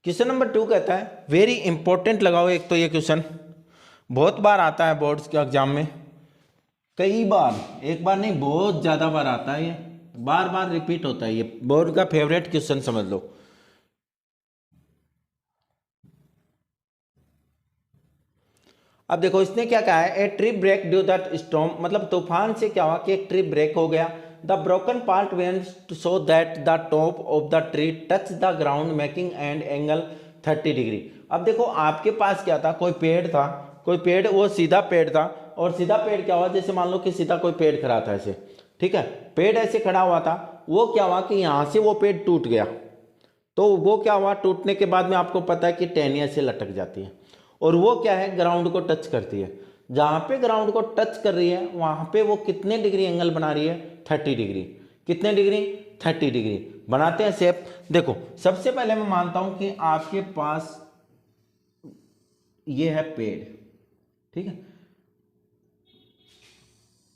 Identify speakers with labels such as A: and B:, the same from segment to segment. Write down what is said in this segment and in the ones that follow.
A: Question number 2 कहता है very important, लगाओ एक तो ये क्वेश्चन बहुत बार आता है बोर्ड्स के एग्जाम में, कई बार, एक बार नहीं बहुत ज्यादा बार आता है, ये बार बार रिपीट होता है, ये बोर्ड का फेवरेट क्वेश्चन समझ लो। अब देखो इसने क्या कहा है, a tree break due that storm, मतलब तूफान से क्या हुआ कि एक ट्री ब्रेक हो गया। The broken part went so that the top of the tree touch the ground making and angle 30 degree. अब देखो आपके पास क्या था, कोई पेड़ था, कोई पेड़ वो सीधा पेड़ था, और सीधा पेड़ क्या हुआ, जैसे मान लो कि सीधा कोई पेड़ खड़ा था ऐसे, ठीक है, पेड़ ऐसे खड़ा हुआ था, वो क्या हुआ कि यहाँ से वो पेड़ टूट गया, तो वो क्या हुआ, टूटने के बाद में आपको पता है कि टहनियाँ से लटक जाती है, और वो क्या है ग्राउंड को टच करती है, जहाँ पे ग्राउंड को टच कर रही है वहाँ पे वो कितने डिग्री एंगल बना रही है, 30 डिग्री। कितने डिग्री, 30 डिग्री बनाते हैं शेप। देखो सबसे पहले मैं मानता हूँ कि आपके पास ये है पेड़, ठीक है,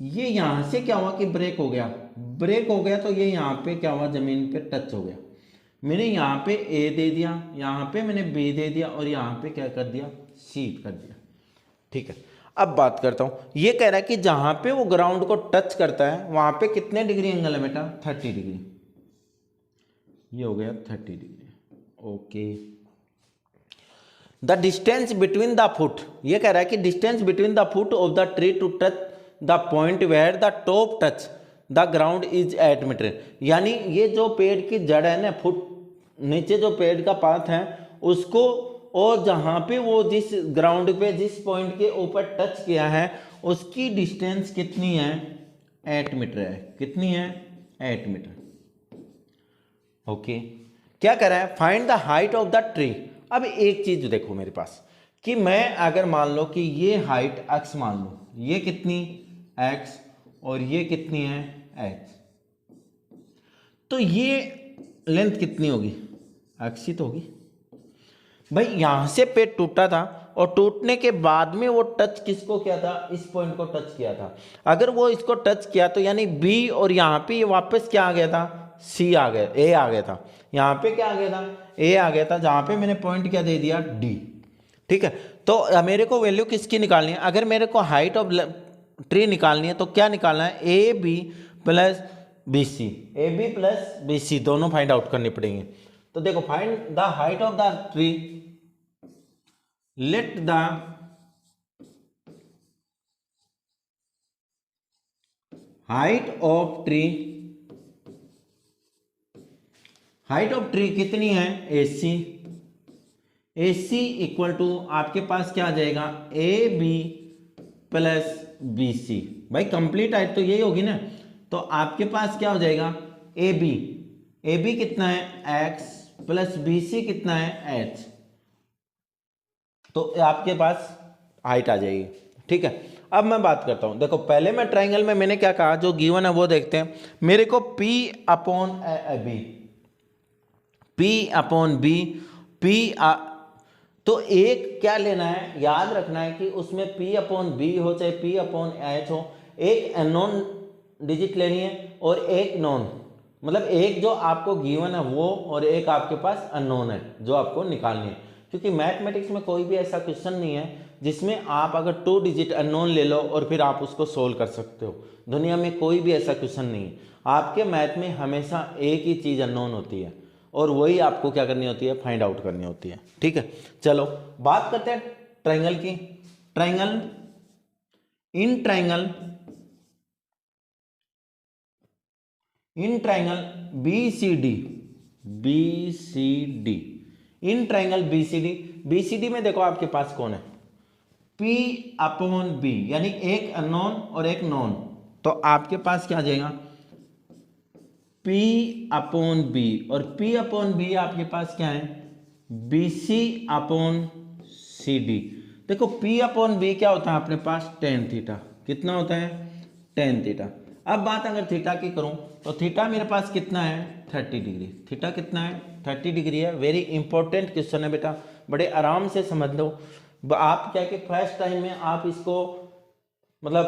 A: ये यहां से क्या हुआ कि ब्रेक हो गया, ब्रेक हो गया तो ये यहाँ पे क्या हुआ, जमीन पे टच हो गया, मैंने यहाँ पे ए दे दिया, यहाँ पे मैंने बी दे दिया, और यहाँ पे क्या कर दिया, सी कर दिया, ठीक है। अब बात करता हूँ, ये कह रहा है कि जहां पे वो ग्राउंड को टच करता है वहां पे कितने डिग्री एंगल है बेटा, 30 डिग्री, ये हो गया 30 degree, okay. The distance between the foot, ये कह रहा है कि distance between the foot of the tree to touch the point where the top touch the ground is 8 metre, यानी ये जो पेड़ की जड़ है ना, फुट नीचे जो पेड़ का पात है उसको, और जहाँ पे वो जिस ग्राउंड पे जिस पॉइंट के ऊपर टच किया है उसकी डिस्टेंस कितनी है, 8 मीटर है, कितनी है, 8 मीटर, ओके। क्या कर रहा है, find the height of the tree. अब एक चीज देखो मेरे पास कि मैं अगर मान लो कि ये हाइट x मान लो, ये कितनी x और ये कितनी है h, तो ये लेंथ कितनी होगी, x ही तो होगी भाई। यहां से पेड़ टूटा था और टूटने के बाद में वो टच किसको किया था, इस पॉइंट को टच किया था, अगर वो इसको टच किया तो यानी B, और यहाँ पे ये वापस क्या आ गया था, C आ गया, A आ गया था, यहाँ पे क्या आ गया था, A आ गया था, जहां पे मैंने पॉइंट क्या दे दिया, D, ठीक है। तो मेरे को वैल्यू किसकी निकालनी है, अगर मेरे को हाइट ऑफ ट्री निकालनी है तो क्या निकालना है, AB plus BC, AB plus BC दोनों फाइंड आउट करनी पड़ेंगे। तो देखो find the height of the tree, let the height of tree, height of tree कितनी है, AC, AC इक्वल टू आपके पास क्या आ जाएगा, AB प्लस BC, भाई कंप्लीट हाइट तो यही होगी ना, तो आपके पास क्या हो जाएगा, AB कितना है x प्लस BC कितना है h, तो आपके पास हाइट आ जाएगी, ठीक है। अब मैं बात करता हूं, देखो पहले मैं ट्राइंगल में मैंने क्या कहा, जो गिवन है वो देखते हैं। मेरे को P upon B, P upon B, तो एक क्या लेना है, याद रखना है कि उसमें P अपॉन B हो चाहे P अपॉन H हो, एक अननोन डिजिट लेनी है और एक नॉन, मतलब एक जो आपको गिवन है वो, और एक आपके पास अननोन है जो आपको निकालनी है, क्योंकि मैथमेटिक्स में कोई भी ऐसा क्वेश्चन नहीं है जिसमें आप अगर 2 डिजिट अननोन ले लो और फिर आप उसको सोल्व कर सकते हो, दुनिया में कोई भी ऐसा क्वेश्चन नहीं है। आपके मैथ में हमेशा एक ही चीज़ अननोन होती है और वही आपको क्या करनी होती है, फाइंड आउट करनी होती है, ठीक है। चलो बात करते हैं ट्राइंगल की। Triangle, in triangle BCD, in triangle BCD में देखो आपके पास कौन है, P अपॉन B, यानी एक अननोन और एक नॉन, तो आपके पास क्या आ जाएगा, P अपॉन B, और P अपॉन B आपके पास क्या है, BC अपॉन CD। देखो P अपॉन B क्या होता है अपने पास, tan थीटा, कितना होता है, tan थीटा। अब बात अगर थीटा की करूं तो थीटा मेरे पास कितना है, 30 डिग्री, थीटा कितना है, 30 डिग्री है। वेरी इंपॉर्टेंट क्वेश्चन है बेटा, बड़े आराम से समझ लो। आप क्या कि फर्स्ट टाइम में आप इसको मतलब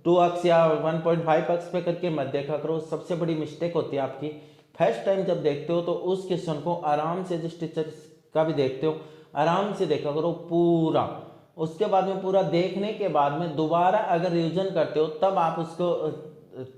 A: 2x या 1.5x पे करके मत देखा करो, सबसे बड़ी मिस्टेक होती है आपकी। फर्स्ट टाइम जब देखते हो तो उस क्वेश्चन को आराम से जिस टीचर का भी देखते हो, आराम से देखा करो पूरा। उसके बाद में पूरा देखने के बाद में दोबारा अगर रिवीजन करते हो तब आप उसको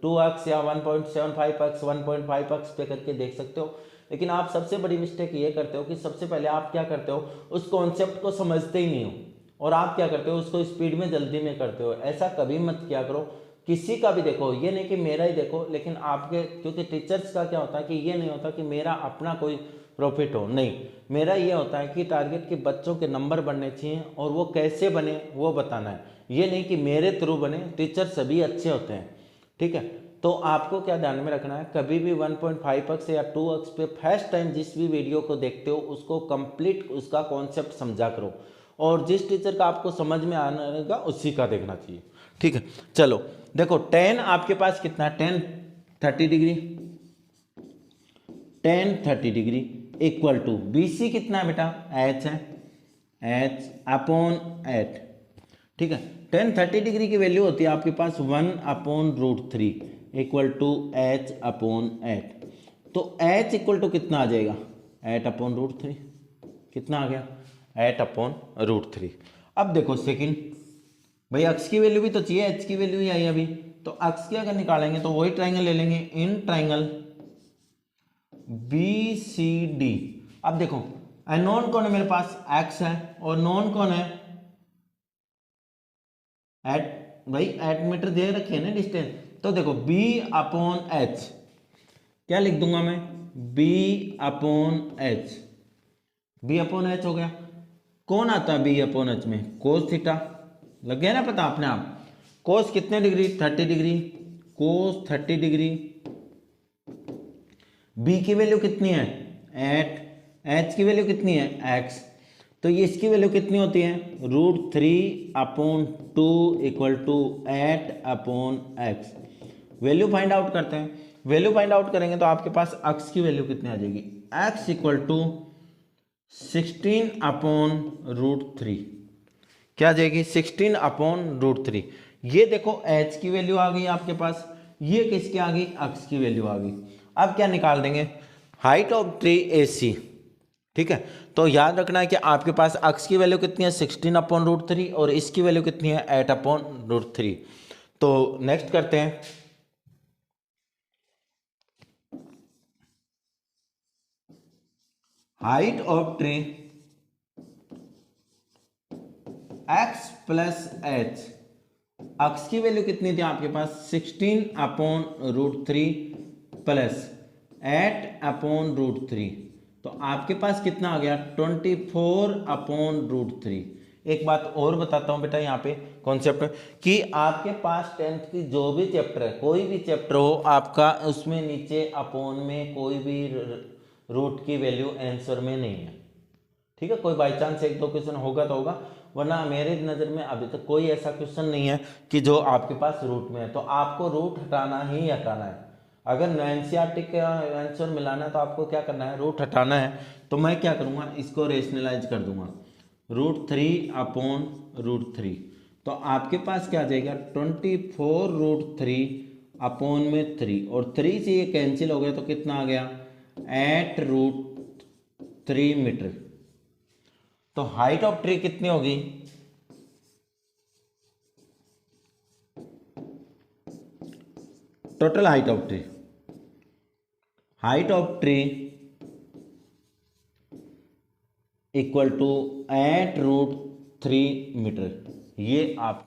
A: 2x या 1.75x 1.5x पे करके देख सकते हो। लेकिन आप सबसे बड़ी मिस्टेक ये करते हो कि सबसे पहले आप क्या करते हो, उस कॉन्सेप्ट को समझते ही नहीं हो और आप क्या करते हो, उसको स्पीड में जल्दी में करते हो। ऐसा कभी मत किया करो। किसी का भी देखो, ये नहीं कि मेरा ही देखो, लेकिन आपके, क्योंकि टीचर्स का क्या होता है कि ये नहीं होता कि मेरा अपना कोई प्रॉफिट हो, नहीं, मेरा ये होता है कि टारगेट के बच्चों के नंबर बनने चाहिए और वो कैसे बने वो बताना है। ये नहीं कि मेरे थ्रू बने, टीचर सभी अच्छे होते हैं, ठीक है। तो आपको क्या ध्यान में रखना है, कभी भी 1.5x या 2x पे फर्स्ट टाइम जिस भी वीडियो को देखते हो उसको कंप्लीट उसका कॉन्सेप्ट समझा करो और जिस टीचर का आपको समझ में आना उसी का देखना चाहिए, ठीक है। चलो देखो, tan आपके पास कितना है, tan 30 degree, tan 30 degree equal to BC कितना है बेटा, h है, h अपॉन 8, ठीक है। tan 30 डिग्री की वैल्यू होती है आपके पास 1/√3 इक्वल टू h अपॉन 8। तो h इक्वल टू कितना आ जाएगा, 8/√3, कितना आ गया, 8/√3। अब देखो सेकंड, भाई अक्स की वैल्यू भी तो चाहिए, h की वैल्यू ही आई अभी, तो अक्स की अगर निकालेंगे तो वही ट्राइंगल ले लेंगे, इन ट्राइंगल BCD। अब देखो नॉन कौन है मेरे पास, x है, और नॉन कौन है, एट, भाई 8 मीटर दे रखे है ना डिस्टेंस। तो देखो B/H, क्या लिख दूंगा मैं, B/H, B/H हो गया। कौन आता है B/H में, कोस थीटा, लग गया ना पता अपने आप। कोस कितने डिग्री, 30 डिग्री, कोस 30 डिग्री। B की वैल्यू कितनी है, 8, H की वैल्यू कितनी है, x, तो ये इसकी वैल्यू कितनी होती है, √3/2 equal to 8/x। Value find out करते हैं, वैल्यू फाइंड आउट करेंगे तो आपके पास x की वैल्यू कितनी आ जाएगी, x इक्वल टू 16/√3, क्या आ जाएगी, 16/√3। ये देखो h की वैल्यू आ गई आपके पास, ये किसकी आ गई, x की वैल्यू आ गई। अब क्या निकाल देंगे, हाइट ऑफ ट्री AC, ठीक है। तो याद रखना है कि आपके पास x की वैल्यू कितनी है, 16/√3 और इसकी वैल्यू कितनी है, 8/√3। तो नेक्स्ट करते हैं, height of tree x plus h, x की वैल्यू कितनी थी आपके पास, 16/√3 प्लस 8/√3, तो आपके पास कितना आ गया, 24/√3। एक बात और बताता हूं बेटा यहाँ पे कॉन्सेप्ट, कि आपके पास 10th की जो भी चैप्टर है, कोई भी चैप्टर हो आपका, उसमें नीचे अपॉन में कोई भी रूट की वैल्यू आंसर में नहीं है, ठीक है। कोई बाई चांस एक दो क्वेश्चन होगा तो होगा, वरना मेरे नज़र में अभी तक कोई ऐसा क्वेश्चन नहीं है कि जो आपके पास रूट में है। तो आपको रूट हटाना ही हटाना है। अगर NCERT का आंसर मिलाना है तो आपको क्या करना है, रूट हटाना है। तो मैं क्या करूँगा, इसको रेशनलाइज कर दूंगा, √3/√3। तो आपके पास क्या आ जाएगा, 24√3/3, और 3 से ये कैंसिल हो गया तो कितना आ गया, 8√3 मीटर। तो हाइट ऑफ ट्री कितनी होगी, total height of tree, height of tree equal to 8√3 metre. ये आप